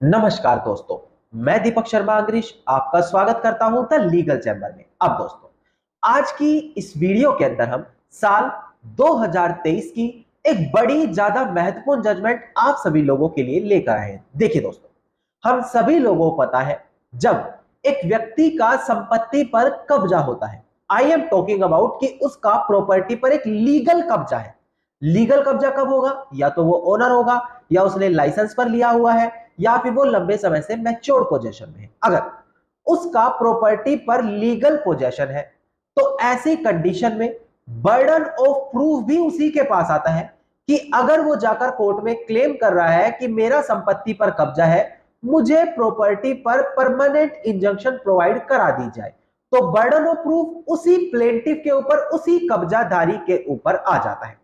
नमस्कार दोस्तों। मैं दीपक शर्मा अंग्रीश आपका स्वागत करता हूं द लीगल चैम्बर में। अब दोस्तों, आज की इस वीडियो के अंदर हम साल 2023 की एक बड़ी ज्यादा महत्वपूर्ण जजमेंट आप सभी लोगों के लिए लेकर आए हैं। देखिए दोस्तों, हम सभी लोगों को पता है, जब एक व्यक्ति का संपत्ति पर कब्जा होता है, आई एम टॉकिंग अबाउट कि उसका प्रॉपर्टी पर एक लीगल कब्जा है। लीगल कब्जा कब होगा? या तो वो ओनर होगा, या उसने लाइसेंस पर लिया हुआ है, या फिर वो लंबे समय से मैच्योर पोजीशन में है। अगर उसका प्रॉपर्टी पर लीगल पोजीशन है तो ऐसी कंडीशन में बर्डन ऑफ प्रूफ भी उसी के पास आता है कि अगर वो जाकर कोर्ट में क्लेम कर रहा है कि मेरा संपत्ति पर कब्जा है, मुझे प्रॉपर्टी पर परमानेंट इंजंक्शन प्रोवाइड करा दी जाए, तो बर्डन ऑफ प्रूफ उसी प्लेंटिफ के ऊपर, उसी कब्जाधारी के ऊपर आ जाता है।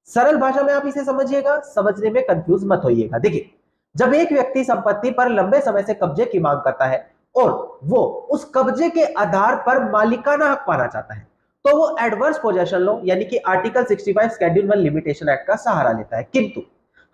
सरल भाषा में आप इसे समझिएगा, समझने में कंफ्यूज मत होइएगा। देखिए, जब एक व्यक्ति संपत्ति पर लंबे समय से कब्जे की मांग करता है और वो उस कब्जे के आधार पर मालिकाना हक पाना चाहता है, तो वो एडवर्स पोजेशन लॉ यानी कि आर्टिकल 65 शेड्यूल 1 लिमिटेशन एक्ट का सहारा लेता है। किंतु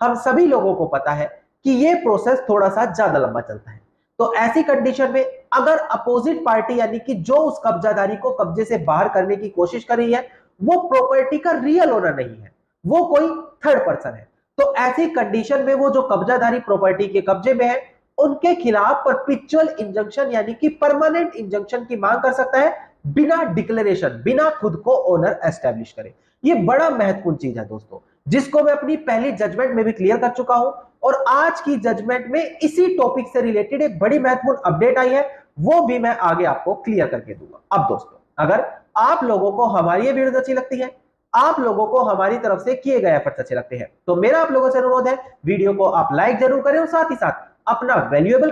हम सभी लोगों को पता है कि ये प्रोसेस थोड़ा सा ज्यादा लंबा चलता है। तो ऐसी कंडीशन में अगर अपोजिट पार्टी यानी कि जो उस कब्जाधारी को कब्जे से बाहर करने की कोशिश कर रही है, वो प्रॉपर्टी का रियल ओनर नहीं है, वो कोई थर्ड पर्सन है, तो ऐसी कंडीशन में वो जो कब्जाधारी प्रॉपर्टी के कब्जे में है, उनके खिलाफ परपेचुअल इंजंक्शन यानी कि परमानेंट इंजंक्शन की मांग कर सकता है, बिना डिक्लेरेशन, बिना खुद को ओनर एस्टेब्लिश करे। ये बड़ा महत्वपूर्ण चीज है दोस्तों, जिसको मैं अपनी पहली जजमेंट में भी क्लियर कर चुका हूं, और आज की जजमेंट में इसी टॉपिक से रिलेटेड एक बड़ी महत्वपूर्ण अपडेट आई है, वो भी मैं आगे आपको क्लियर करके दूंगा। अब दोस्तों, अगर आप लोगों को हमारी ये वीडियो अच्छी लगती है, आप लोगों को हमारी तरफ से किए गए एफर्ट्स अच्छे लगते हैं, तो मेरा आप लोगों से अनुरोध है, वीडियो को आप लाइक जरूर करें और साथ ही साथ अपना वैल्यूएबल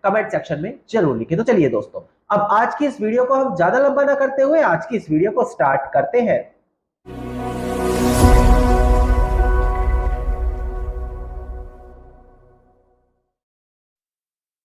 कमेंट सेक्शन में जरूर लिखें। तो चलिए दोस्तों, अब आज की इस वीडियो को हम ज्यादा लंबा ना करते हुए आज की इस वीडियो को स्टार्ट करते हैं।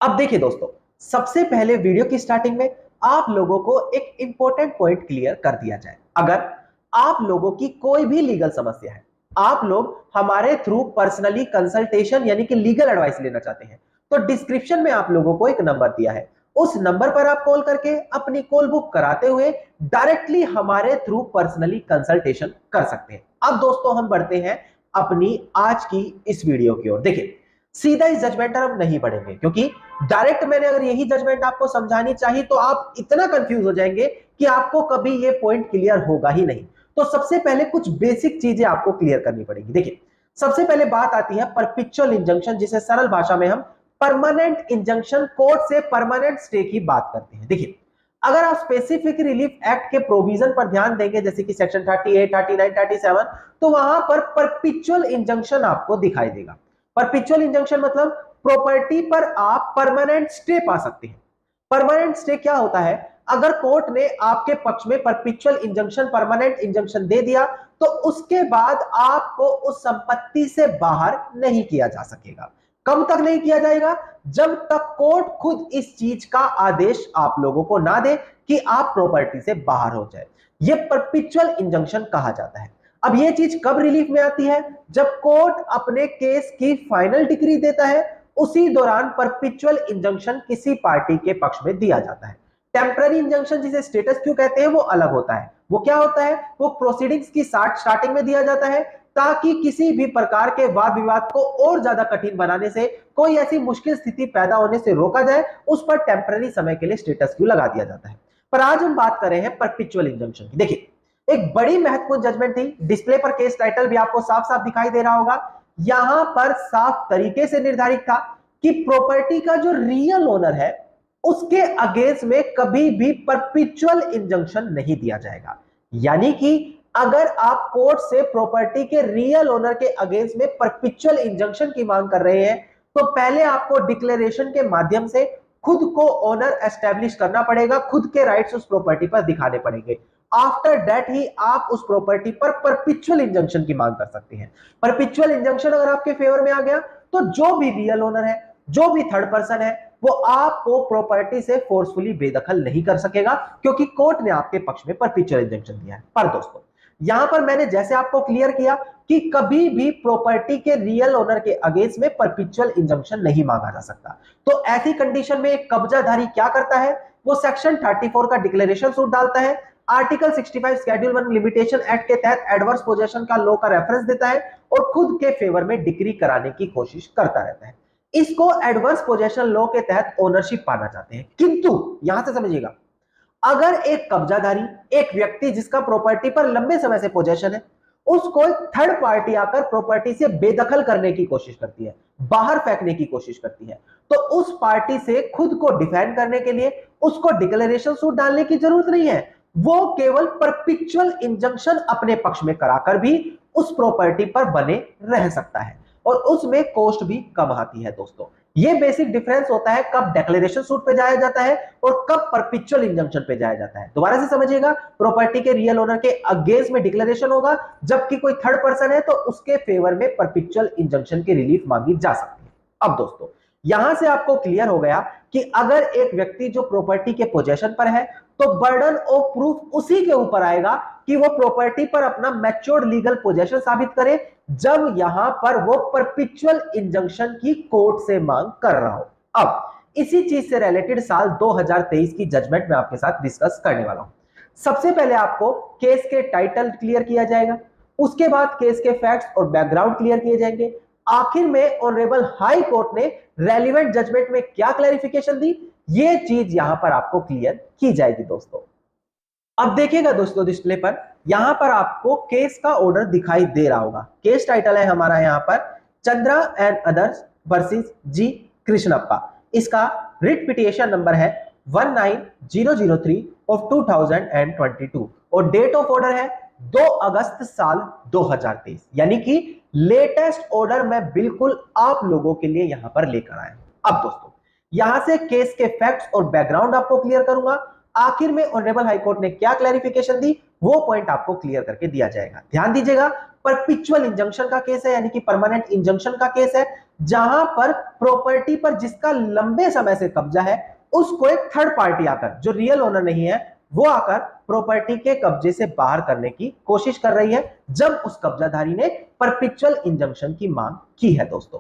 अब देखिए दोस्तों, सबसे पहले वीडियो की स्टार्टिंग में आप लोगों को एक इंपॉर्टेंट पॉइंट क्लियर कर दिया जाए। अगर आप लोगों की कोई भी लीगल समस्या है, आप लोग हमारे थ्रू पर्सनली कंसल्टेशन यानी कि लीगल एडवाइस लेना चाहते हैं, तो डिस्क्रिप्शन में आप लोगों को एक नंबर दिया है, उस नंबर पर आप कॉल करके अपनी कॉल बुक कराते हुए डायरेक्टली हमारे थ्रू पर्सनली कंसल्टेशन कर सकते हैं। अब दोस्तों, हम बढ़ते हैं अपनी आज की इस वीडियो की ओर। देखिए, सीधा इस जजमेंट पर हम नहीं बढ़ेंगे, क्योंकि डायरेक्ट मैंने अगर यही जजमेंट आपको समझानी चाहिए तो आप इतना कंफ्यूज हो जाएंगे कि आपको कभी ये पॉइंट क्लियर होगा ही नहीं। तो सबसे पहले कुछ बेसिक चीजें आपको क्लियर करनी पड़ेगी। देखिए, सबसे पहले बात आती है परपेचुअल इंजंक्शन, जिसे सरल भाषा में हम परमानेंट इंजंक्शन, कोर्ट से परमानेंट स्टे की बात करते हैं। देखिए, अगर आप स्पेसिफिक रिलीफ एक्ट के प्रोविजन पर ध्यान देंगे, जैसे कि सेक्शन 38, 39, 37, तो वहां पर परपेचुअल इंजंक्शन आपको दिखाई देगा। परपेचुअल इंजंक्शन मतलब प्रॉपर्टी पर आप परमानेंट स्टे पा सकते हैं। परमानेंट स्टे क्या होता है? अगर कोर्ट ने आपके पक्ष में परपेचुअल इंजंक्शन, परमानेंट इंजंक्शन दे दिया, तो उसके बाद आपको उस संपत्ति से बाहर नहीं किया जा सकेगा। कब तक नहीं किया जाएगा? जब तक कोर्ट खुद इस चीज का आदेश आप लोगों को ना दे कि आप प्रॉपर्टी से बाहर हो जाए। यह परपेचुअल इंजंक्शन कहा जाता है। अब यह चीज कब रिलीफ में आती है? जब कोर्ट अपने केस की फाइनल डिग्री देता है, उसी दौरान परपेचुअल इंजंक्शन किसी पार्टी के पक्ष में दिया जाता है। टेम्पररी इंजंक्शन, जिसे स्टेटस क्यू कहते हैं, वो अलग होता है। वो क्या होता है? वो प्रोसीडिंग्स की स्टार्टिंग में दिया जाता है, ताकि किसी भी प्रकार के वाद विवाद को और ज्यादा कठिन बनाने से, कोई ऐसी मुश्किल स्थिति पैदा होने से रोका जाए, उस पर टेम्पररी समय के लिए स्टेटस क्यू लगा दिया जाता है। पर आज हम बात कर रहे हैं परपेचुअल इंजंक्शन की। देखिए, एक बड़ी महत्वपूर्ण जजमेंट थी। डिस्प्ले पर केस टाइटल भी आपको साफ साफ दिखाई दे रहा होगा। यहां पर साफ तरीके से निर्धारित था कि प्रॉपर्टी का जो रियल ओनर है, उसके अगेंस्ट में कभी भी परपेचुअल इंजंक्शन नहीं दिया जाएगा। यानी कि अगर आप कोर्ट से प्रॉपर्टी के रियल ओनर के अगेंस्ट में परपेचुअल इंजंक्शन की मांग कर रहे हैं, तो पहले आपको डिक्लेरेशन के माध्यम से खुद को ओनर एस्टेब्लिश करना पड़ेगा, खुद के राइट्स उस प्रॉपर्टी पर दिखाने पड़ेंगे। आफ्टर दैट ही आप उस प्रॉपर्टी पर परपेचुअल इंजंक्शन की मांग कर सकते हैं। परपेचुअल इंजंक्शन अगर आपके फेवर में आ गया, तो जो भी रियल ओनर है, जो भी थर्ड पर्सन है, वो आपको प्रॉपर्टी से फोर्सफुली बेदखल नहीं कर सकेगा, क्योंकि कोर्ट ने आपके पक्ष में परपेचुअल इंजंक्शन दिया है। पर दोस्तों, यहां पर मैंने जैसे आपको क्लियर किया कि कभी भी प्रॉपर्टी के रियल ओनर के अगेंस्ट में परपेचुअल इंजंक्शन नहीं मांगा जा सकता। तो ऐसी कंडीशन में एक कब्जाधारी क्या करता है, वो सेक्शन 34 का डिक्लेरेशन सूट डालता है, आर्टिकल 65 शेड्यूल 1 लिमिटेशन एक्ट के तहत एडवर्स पोजेशन का लॉ का रेफरेंस देता है और खुद के फेवर में डिक्री कराने की कोशिश करता रहता है। इसको एडवर्स पोजेशन लॉ के तहत ओनरशिप पाना चाहते हैं। किंतु यहां से समझिएगा, अगर एक कब्जाधारी, एक व्यक्ति जिसका प्रॉपर्टी पर लंबे समय से पोजेशन है, उसको थर्ड पार्टी आकर प्रॉपर्टी से बेदखल करने की कोशिश करती है, बाहर फेंकने की कोशिश करती है, तो उस पार्टी से खुद को डिफेंड करने के लिए उसको डिक्लेरेशन सूट डालने की जरूरत नहीं है। वो केवल परपेचुअल इंजंक्शन अपने पक्ष में कराकर भी उस प्रॉपर्टी पर बने रह सकता है और उसमें कॉस्ट भी कम आती है। दोस्तों, ये बेसिक डिफरेंस होता है कब डिक्लेरेशन सूट पे जाया जाता है और कब परपेचुअल इंजंक्शन पे जाया जाता है। दोबारा से समझिएगा, प्रॉपर्टी के रियल ओनर के अगेंस्ट में डिक्लेरेशन होगा, जबकि कोई थर्ड पर्सन है तो उसके फेवर में परपेचुअल इंजंक्शन की रिलीफ मांगी जा सकती है। अब दोस्तों, यहां से आपको क्लियर हो गया कि अगर एक व्यक्ति जो प्रॉपर्टी के पोजेशन पर है तो बर्डन ऑफ प्रूफ उसी के ऊपर आएगा कि वो प्रॉपर्टी पर अपना मैच्योर्ड लीगल पोजेशन साबित करे, जब यहां पर वो परपेचुअल इंजंक्शन की कोर्ट से मांग कर रहा हो। अब इसी चीज से रिलेटेड साल 2023 की जजमेंट में आपके साथ डिस्कस करने वाला हूं। सबसे पहले आपको केस के टाइटल क्लियर किया जाएगा, उसके बाद केस के फैक्ट्स और बैकग्राउंड क्लियर किए जाएंगे, आखिर में ऑनरेबल हाई कोर्ट ने रेलिवेंट जजमेंट में क्या क्लैरिफिकेशन दी, ये चीज यहां पर आपको क्लियर की जाएगी। दोस्तों, अब देखिएगा दोस्तों, डिस्प्ले पर यहां पर आपको केस का ऑर्डर दिखाई दे रहा होगा। केस टाइटल है हमारा यहां पर चंद्रा एंड अदर्स वर्सेस जी कृष्णप्पा। इसका रिट पिटिशन नंबर है 19003 ऑफ 2022 और डेट ऑफ ऑर्डर है 2 अगस्त साल 2023, यानी कि लेटेस्ट ऑर्डर मैं बिल्कुल आप लोगों के लिए यहां पर लेकर आया हूं। अब दोस्तों, यहां से केस के फैक्ट्स और बैकग्राउंड आपको क्लियर करूंगा, आखिर में ऑनरेबल हाई कोर्ट ने क्या क्लैरिफिकेशन दी वो पॉइंट आपको क्लियर करके दिया जाएगा। ध्यान दीजिएगा, परपेचुअल इंजंक्शन का केस है, यानी कि परमानेंट इंजंक्शन का केस है, जहां पर प्रॉपर्टी पर जिसका लंबे समय से कब्जा है उसको एक थर्ड पार्टी आकर, जो रियल ओनर नहीं है, वो आकर प्रॉपर्टी के कब्जे से बाहर करने की कोशिश कर रही है, जब उस कब्जाधारी ने परपेचुअल इंजंक्शन की मांग की है। दोस्तों,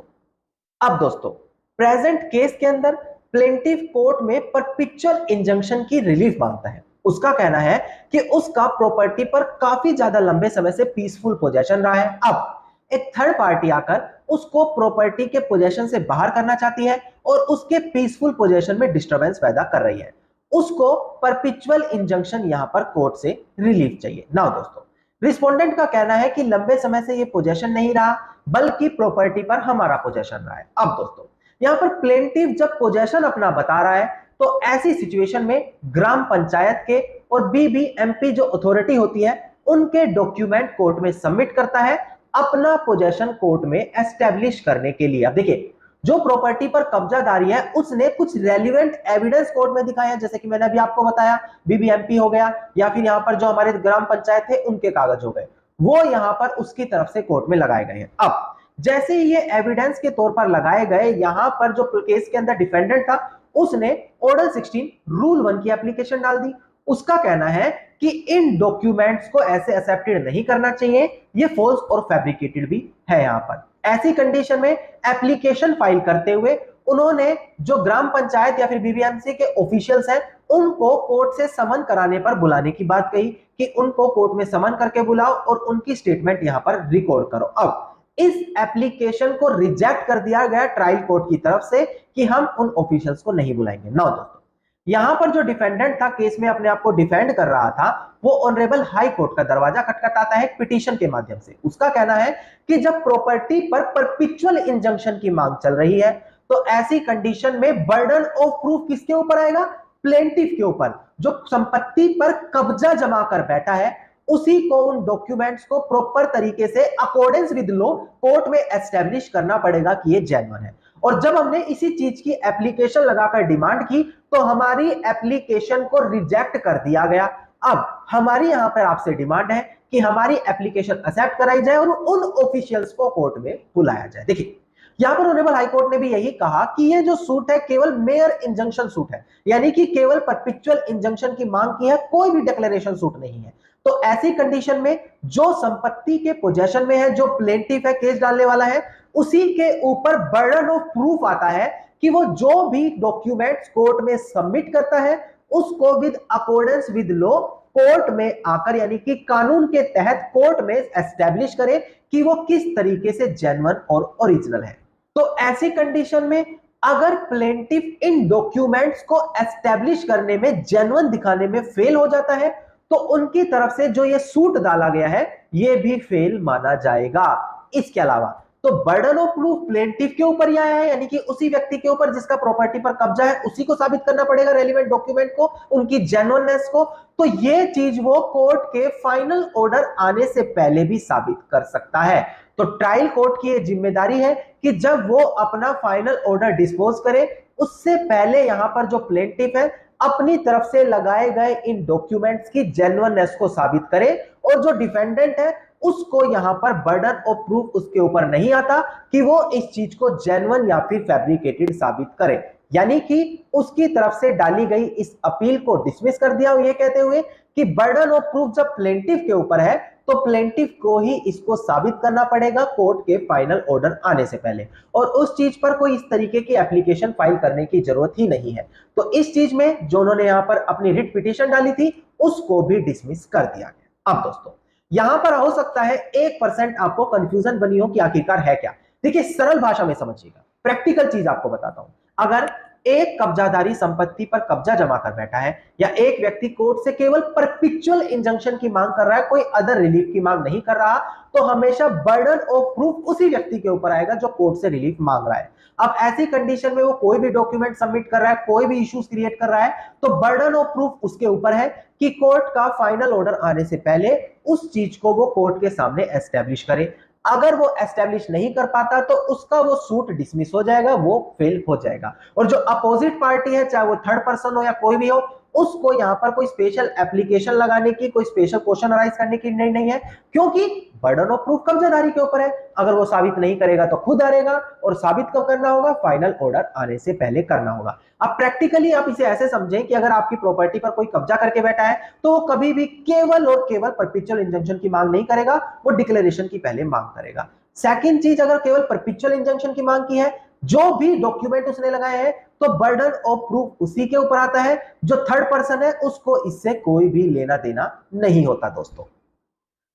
अब दोस्तों, प्रेजेंट केस के अंदर प्लेंटिफ कोर्ट में परपेचुअल इंजंक्शन की रिलीफ मांगता है। उसका कहना है कि उसका प्रॉपर्टी पर काफी ज्यादा लंबे समय से पीसफुल पोजेशन रहा है। अब एक थर्ड पार्टी आकर उसको प्रॉपर्टी के पोजेशन से बाहर करना चाहती है और उसके पीसफुल पोजेशन में डिस्टरबेंस पैदा कर रही है। उसको परपेचुअल इंजंक्शन यहां पर कोर्ट से रिलीफ चाहिए। नाउ दोस्तों, रिस्पोंडेंट का कहना है कि लंबे समय से ये पोजेशन नहीं रहा, बल्कि प्रॉपर्टी पर हमारा पोजेशन रहा है। अब दोस्तों, यहां पर प्लेंटिफ जब पोजेशन अपना बता रहा है तो ऐसी सिचुएशन में ग्राम पंचायत के और बीबीएमपी जो अथॉरिटी होती है उनके डॉक्यूमेंट कोर्ट में सबमिट करता है अपना पोजेशन कोर्ट में एस्टेब्लिश करने के लिए। अब देखिए, जो प्रॉपर्टी पर कब्जादारी है उसने कुछ रेलिवेंट एविडेंस कोर्ट में दिखाया, जैसे कि मैंने अभी आपको बताया बीबीएमपी हो गया, या फिर यहां पर जो हमारे ग्राम पंचायत थे उनके कागज हो गए, वो यहां पर उसकी तरफ से कोर्ट में लगाए गए हैं। अब जैसे ही ये एविडेंस के तौर पर लगाए गए, यहां पर जो केस के अंदर डिफेंडेंट था उसने ऑर्डर 16 रूल 1 की एप्लीकेशन डाल दी। उसका कहना है कि इन डॉक्यूमेंट्स को ऐसे एक्सेप्टेड नहीं करना चाहिए, ये फॉल्स और फैब्रिकेटेड भी है। यहां पर ऐसी कंडीशन में एप्लीकेशन फाइल करते हुए उन्होंने जो ग्राम पंचायत या फिर बीबीएमसी के ऑफिशियल्स हैं उनको कोर्ट से समन कराने पर बुलाने की बात कही कि उनको कोर्ट में समन करके बुलाओ और उनकी स्टेटमेंट यहां पर रिकॉर्ड करो। अब इस एप्लीकेशन को रिजेक्ट कर दिया गया ट्रायल कोर्ट की तरफ से कि हम उन ऑफिशियल्स को नहीं बुलाएंगे। नाउ दोस्तों, यहां पर जो डिफेंडेंट था केस में अपने आप को डिफेंड कर रहा था, वो ऑनरेबल हाई कोर्ट का दरवाजा खटखटाता है पिटीशन के माध्यम से। उसका कहना है कि जब प्रॉपर्टी पर परपेचुअल इंजंक्शन की मांग चल रही है तो ऐसी कंडीशन में बर्डन ऑफ प्रूफ किसके ऊपर आएगा? प्लेंटिफ के ऊपर, जो संपत्ति पर कब्जा जमा कर बैठा है उसी को उन डॉक्यूमेंट्स को प्रॉपर तरीके से अकॉर्डेंस विद लॉ कोर्ट में एस्टेब्लिश करना पड़ेगा कि ये जेन्युइन है। और जब हमने इसी चीज की एप्लीकेशन लगाकर डिमांड की तो हमारी एप्लीकेशन को रिजेक्ट कर दिया गया। अब हमारी यहां पर आपसे डिमांड है कि हमारी एप्लीकेशन एक्सेप्ट कराई जाए और उन ऑफिशियल्स को कोर्ट में बुलाया जाए। देखिए, यहां पर ऑनरेबल हाई कोर्ट ने भी यही कहा कि ये जो सूट है केवल मेयर इंजंक्शन सूट है, यानी कि केवल परपेचुअल इंजंक्शन की मांग की है, कोई भी डिक्लेरेशन सूट नहीं है। तो ऐसी कंडीशन में जो संपत्ति के पोजेशन में है, जो प्लेंटिफ है, केस डालने वाला है, उसी के ऊपर बर्डन ऑफ प्रूफ आता है कि वो जो भी डॉक्यूमेंट्स कोर्ट में सबमिट करता है उसको with accordance with law court में आकर, यानी कि कानून के तहत कोर्ट में एस्टेब्लिश करे कि वो किस तरीके से जेन्युइन और ओरिजिनल है। तो ऐसी कंडीशन में अगर प्लेंटिफ इन डॉक्यूमेंट्स को एस्टेब्लिश करने में, जेन्युइन दिखाने में फेल हो जाता है तो उनकी तरफ से जो ये सूट डाला गया है ये भी फेल माना जाएगा। इसके अलावा तो बर्डन ऑफ प्रूफ प्लेंटिफ के ऊपर ही आया है, यानी कि उसी व्यक्ति के ऊपर जिसका प्रॉपर्टी पर कब्जा है उसी को साबित करना पड़ेगा रेलेवेंट डॉक्यूमेंट को, उनकी जेन्युइननेस को। तो ये चीज वो कोर्ट के फाइनल ऑर्डर आने से पहले भी साबित कर सकता है। तो ट्रायल कोर्ट की ये जिम्मेदारी है कि जब वो अपना फाइनल ऑर्डर डिस्पोज करे उससे पहले यहां पर जो प्लेंटिफ है अपनी तरफ से लगाए गए इन डॉक्यूमेंट्स की जेन्युइननेस को साबित करे, और जो डिफेंडेंट है उसको यहां पर बर्डन ऑफ प्रूफ उसके ऊपर नहीं आता कि वो इस चीज को जेन्युइन या फिर फैब्रिकेटेड साबित करे। यानी कि उसकी तरफ से डाली गई इस अपील को डिसमिस कर दिया ये कहते हुए कि बर्डन ऑफ प्रूफ जब प्लेंटिफ के ऊपर है तो प्लेंटिफ को ही इसको साबित करना पड़ेगा कोर्ट के फाइनल ऑर्डर आने से पहले, और उस चीज पर कोई इस तरीके की एप्लीकेशन फाइल करने की जरूरत ही नहीं है। तो इस चीज में जो उन्होंने यहां पर अपनी रिट पिटीशन डाली थी उसको भी डिसमिस कर दिया गया। अब दोस्तों यहां पर हो सकता है 1% आपको कंफ्यूजन बनी हो कि आखिरकार है क्या। देखिए सरल भाषा में समझिएगा, प्रैक्टिकल चीज आपको बताता हूं। अगर एक कब्जाधारी संपत्ति पर कब्जा जमा कर बैठा है या एक व्यक्ति कोर्ट से केवल परपेचुअल इंजंक्शन की मांग कर रहा है, कोई अदर रिलीफ की मांग नहीं कर रहा, तो हमेशा बर्डन ऑफ प्रूफ उसी व्यक्ति के ऊपर आएगा जो कोर्ट से रिलीफ मांग रहा है। अब ऐसी कंडीशन में वो कोई भी डॉक्यूमेंट सबमिट कर रहा है, कोई भी इश्यूज क्रिएट कर रहा है, तो बर्डन ऑफ प्रूफ उसके ऊपर है कि कोर्ट का फाइनल ऑर्डर आने से पहले उस चीज को वो कोर्ट के सामने एस्टेब्लिश करे। अगर वो एस्टेब्लिश नहीं कर पाता तो उसका वो सूट डिसमिस हो जाएगा, वो फेल हो जाएगा। और जो अपोजिट पार्टी है, चाहे वो थर्ड पर्सन हो या कोई भी हो, उसको यहां पर कोई स्पेशल एप्लीकेशन लगाने की, कोई स्पेशल क्वेश्चन राइज करने की नहीं है, क्योंकि बर्डन ऑफ प्रूफ कब्जाधारी के ऊपर है। अगर वो साबित नहीं करेगा तो खुद हारेगा, और साबित कब करना होगा? फाइनल ऑर्डर आने से पहले करना होगा। अब प्रैक्टिकली आप इसे ऐसे समझें कि अगर आपकी प्रॉपर्टी पर कोई कब्जा करके बैठा है तो वो कभी भी केवल और केवल परपेचुअल इंजंक्शन की मांग नहीं करेगा, वो डिक्लेरेशन की पहले मांग करेगा। सेकंड चीज, अगर केवल परपेचुअल इंजंक्शन की मांग की है, जो भी डॉक्यूमेंट उसने लगाए हैं, तो बर्डन ऑफ प्रूफ उसी के ऊपर आता है। जो थर्ड पर्सन है उसको इससे कोई भी लेना देना नहीं होता। दोस्तों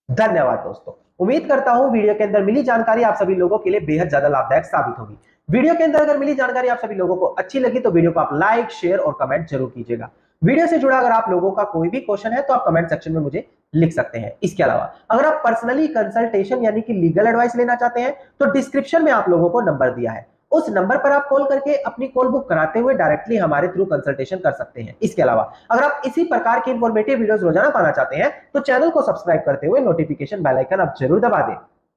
धन्यवाद। दोस्तों उम्मीद करता हूं वीडियो के अंदर मिली जानकारी आप सभी लोगों के लिए बेहद ज्यादा लाभदायक साबित होगी। वीडियो के अंदर अगर मिली जानकारी आप सभी लोगों को अच्छी लगी तो वीडियो को आप लाइक, शेयर और कमेंट जरूर कीजिएगा। वीडियो से जुड़ा अगर आप लोगों का कोई भी क्वेश्चन है तो आप कमेंट सेक्शन में मुझे लिख सकते हैं। इसके अलावा अगर आप पर्सनली कंसल्टेशन यानी कि लीगल एडवाइस लेना चाहते हैं तो डिस्क्रिप्शन में आप लोगों को नंबर दिया है, उस नंबर पर आप कॉल करके अपनी कॉल बुक कराते हुए डायरेक्टली हमारे थ्रू कंसल्टेशन कर सकते हैं। इसके अलावा अगर आप इसी प्रकार की इंफॉर्मेटिव वीडियोस रोजाना पाना चाहते हैं तो चैनल को सब्सक्राइब करते हुए नोटिफिकेशन बेल आइकन आप जरूर दबा दें।